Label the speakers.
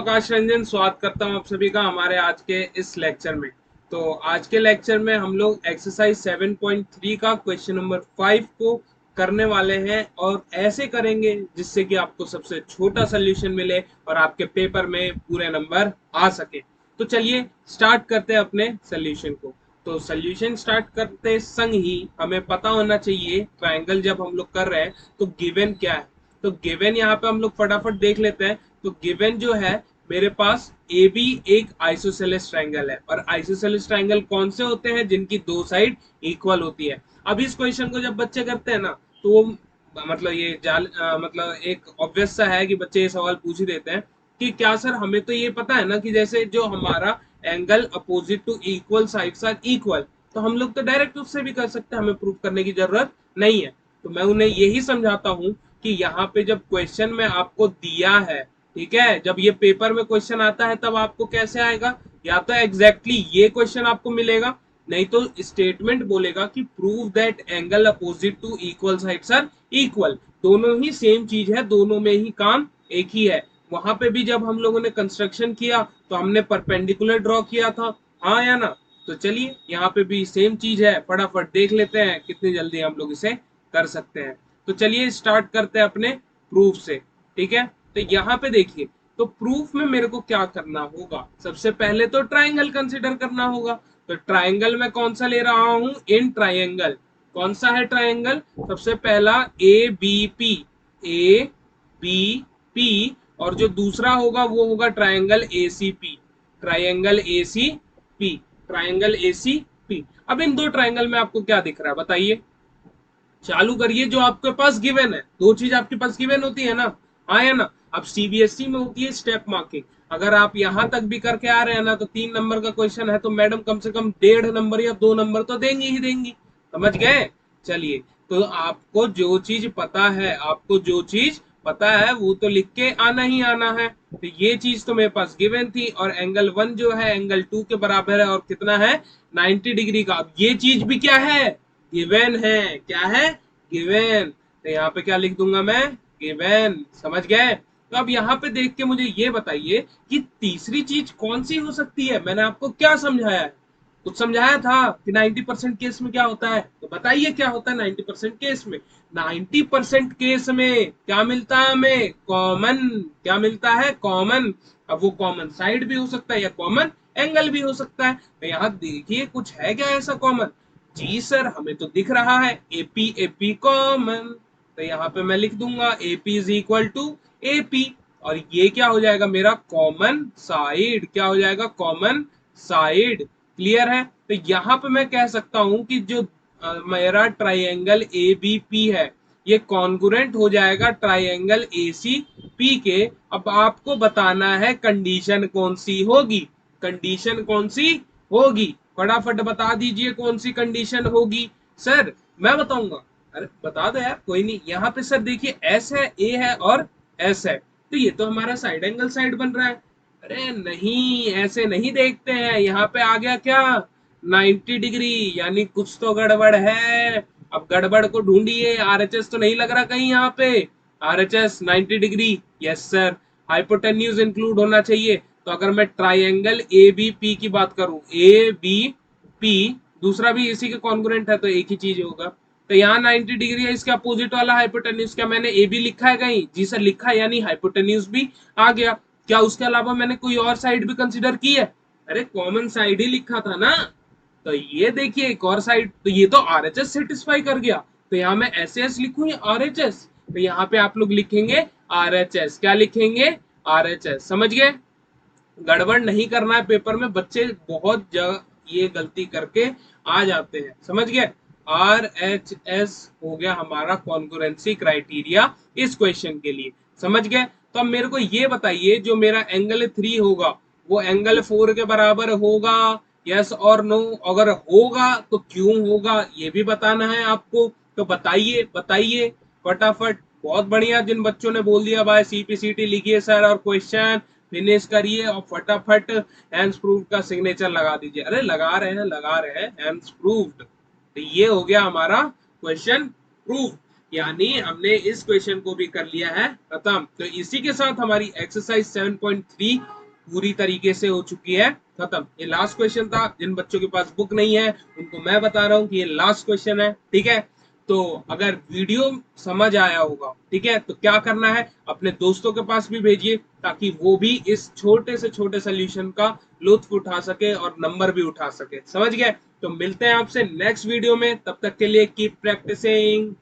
Speaker 1: आकाश रंजन स्वागत करता हूं आप सभी का हमारे आज के इस लेक्चर में। तो आज के लेक्चर में हम लोग एक्सरसाइज 7.3 का क्वेश्चन नंबर 5 को करने वाले हैं और ऐसे करेंगे जिससे कि आपको सबसे छोटा सोल्यूशन मिले और आपके पेपर में पूरे नंबर आ सके। तो चलिए स्टार्ट करते हैं अपने सोल्यूशन को। तो सोल्यूशन स्टार्ट करते संग ही हमें पता होना चाहिए ट्रायंगल जब हम लोग कर रहे हैं तो गिवन क्या है। तो गिवन यहाँ पे हम लोग फटाफट देख लेते हैं। तो गिवन जो है मेरे पास ए बी एक आइसोसेलेस ट्रायंगल है और आइसोसेलेस ट्रायंगल कौन से होते हैं जिनकी दो साइड इक्वल होती है। अब इस क्वेश्चन को जब बच्चे करते हैं ना तो वो मतलब ये मतलब एक ऑब्वियस सा है कि बच्चे ये सवाल पूछ ही देते हैं कि क्या सर हमें तो ये पता है ना कि जैसे जो हमारा angle opposite to equal sides are equal, तो हम लोग तो डायरेक्ट उससे भी कर सकते हैं, हमें प्रूव करने की जरूरत नहीं है। तो मैं उन्हें यही समझाता हूं कि यहाँ पे जब क्वेश्चन में आपको दिया है, ठीक है, जब ये पेपर में क्वेश्चन आता है तब आपको कैसे आएगा, या तो एग्जैक्टली ये क्वेश्चन आपको मिलेगा, नहीं तो स्टेटमेंट बोलेगा कि prove that angle opposite to equal sides are equal. दोनों ही सेम चीज है, दोनों में ही काम एक ही है। वहां पे भी जब हम लोगों ने कंस्ट्रक्शन किया तो हमने परपेंडिकुलर ड्रॉ किया था, हाँ या ना। तो चलिए यहाँ पे भी सेम चीज है, फटाफट देख लेते हैं कितनी जल्दी हम लोग इसे कर सकते हैं। तो चलिए स्टार्ट करते हैं अपने प्रूफ से, ठीक है। तो यहाँ पे देखिए, तो प्रूफ में मेरे को क्या करना होगा, सबसे पहले तो ट्राइंगल कंसिडर करना होगा। तो ट्राइंगल में कौन सा ले रहा हूं, इन ट्राइंगल। कौन सा है ट्राइंगल, सबसे पहला A B P, A B P, और जो दूसरा होगा वो होगा triangle A C P, triangle A C P, triangle A C P. अब इन दो ट्राइंगल में आपको क्या दिख रहा है बताइए, चालू करिए। जो आपके पास गिवन है, दो चीज आपके पास गिवन होती है ना, हाँ या ना। अब सीबीएसई में होती है स्टेप मार्किंग, अगर आप यहां तक भी करके आ रहे हैं ना तो 3 नंबर का क्वेश्चन है तो मैडम कम से कम 1.5 नंबर या 2 नंबर तो देंगी ही देंगी, समझ गए। चलिए, तो आपको जो चीज पता है, आपको जो चीज पता है वो तो लिख के आना ही आना है। तो ये चीज तो मेरे पास गिवन थी, और एंगल 1 जो है एंगल 2 के बराबर है, और कितना है, 90 डिग्री का। अब ये चीज भी क्या है, गिवन है। क्या है, गिवन। तो यहाँ पे क्या लिख दूंगा मैं, गिवन, समझ गए। तो अब यहाँ पे देख के मुझे ये बताइए कि तीसरी चीज कौन सी हो सकती है। मैंने आपको क्या समझाया है, कुछ समझाया था कि 90% केस में क्या होता है, तो बताइए क्या होता है 90% केस में। 90% केस में क्या मिलता है हमें, कॉमन। क्या मिलता है, कॉमन। अब वो कॉमन साइड भी हो सकता है या कॉमन एंगल भी हो सकता है। तो यहाँ देखिए कुछ है क्या ऐसा कॉमन, जी सर हमें तो दिख रहा है एपी, एपी कॉमन। तो यहाँ पे मैं लिख दूंगा AP is equal to AP, और ये क्या हो जाएगा मेरा कॉमन साइड, क्या हो जाएगा कॉमन साइड। क्लियर है। तो यहाँ पे मैं कह सकता हूं कि जो मेरा ट्राइंगल ए बी पी है ये कॉन्ग्रुएंट हो जाएगा ट्राइंगल ए सी पी के। अब आपको बताना है कंडीशन कौन सी होगी, कंडीशन कौन सी होगी, फटाफट बता दीजिए कौन सी कंडीशन होगी। सर मैं बताऊंगा, अरे बता दो यार, कोई नहीं। यहाँ पे सर देखिए एस है, ए है और एस है, तो ये तो हमारा साइड एंगल साइड बन रहा है। अरे नहीं, ऐसे नहीं देखते हैं, यहाँ पे आ गया क्या, 90 डिग्री, यानी कुछ तो गड़बड़ है। अब गड़बड़ को ढूंढिए, आरएचएस तो नहीं लग रहा कहीं यहाँ पे, RHS 90 degree, yes sir. Hypotenuse include होना चाहिए। तो अगर मैं ट्राइंगल ए बी पी की बात करूं, ए बी पी, दूसरा भी इसी के कॉन्ग्रुएंट है तो एक ही चीज होगा। तो यहाँ 90 डिग्री है, इसके अपोजिट वाला हाइपोटेन्यूज, क्या मैंने ए बी लिखा है कहीं, जी सर लिखा है, यानी हाइपोटेन्यूज भी आ गया। क्या उसके अलावा मैंने कोई और साइड भी कंसिडर की है, अरे कॉमन साइड ही लिखा था ना। तो ये देखिए एक और साइड, तो ये तो आरएचएस सेटिस्फाई कर गया। तो यहाँ मैं एस एस लिखूं या आरएचएस, तो यहाँ पे आप लोग लिखेंगे आरएचएस, क्या लिखेंगे, आरएचएस, समझ गए। गड़बड़ नहीं करना है पेपर में, बच्चे बहुत जगह ये गलती करके आ जाते हैं, समझ गए। आर एच एस हो गया हमारा कॉन्ग्रुएंसी क्राइटेरिया इस क्वेश्चन के लिए, समझ गए। तो अब मेरे को ये बताइए जो मेरा एंगल 3 होगा वो एंगल 4 के बराबर होगा, यस और नो। अगर होगा तो क्यों होगा ये भी बताना है आपको, तो बताइए बताइए फटाफट। बहुत बढ़िया, जिन बच्चों ने बोल दिया भाई सीपीसीटी लिखिए सर और क्वेश्चन फिनिश करिए, और फटाफट हैंड्स प्रूव्ड का सिग्नेचर लगा दीजिए। अरे लगा रहे हैं हैंड्स प्रूव्ड। तो ये हो गया हमारा क्वेश्चन प्रूव। यानी हमने इस क्वेश्चन को भी कर लिया है खत्म। तो इसी के साथ हमारी एक्सरसाइज 7.3 पूरी तरीके से हो चुकी है खत्म। ये लास्ट क्वेश्चन था। जिन बच्चों के पास बुक नहीं है उनको मैं बता रहा हूँ कि ये लास्ट क्वेश्चन है, ठीक है। तो अगर वीडियो समझ आया होगा, ठीक है, तो क्या करना है, अपने दोस्तों के पास भी भेजिए ताकि वो भी इस छोटे से छोटे सोल्यूशन का लुत्फ उठा सके और नंबर भी उठा सके। समझ गए? तो मिलते हैं आपसे नेक्स्ट वीडियो में, तब तक के लिए कीप प्रैक्टिसिंग।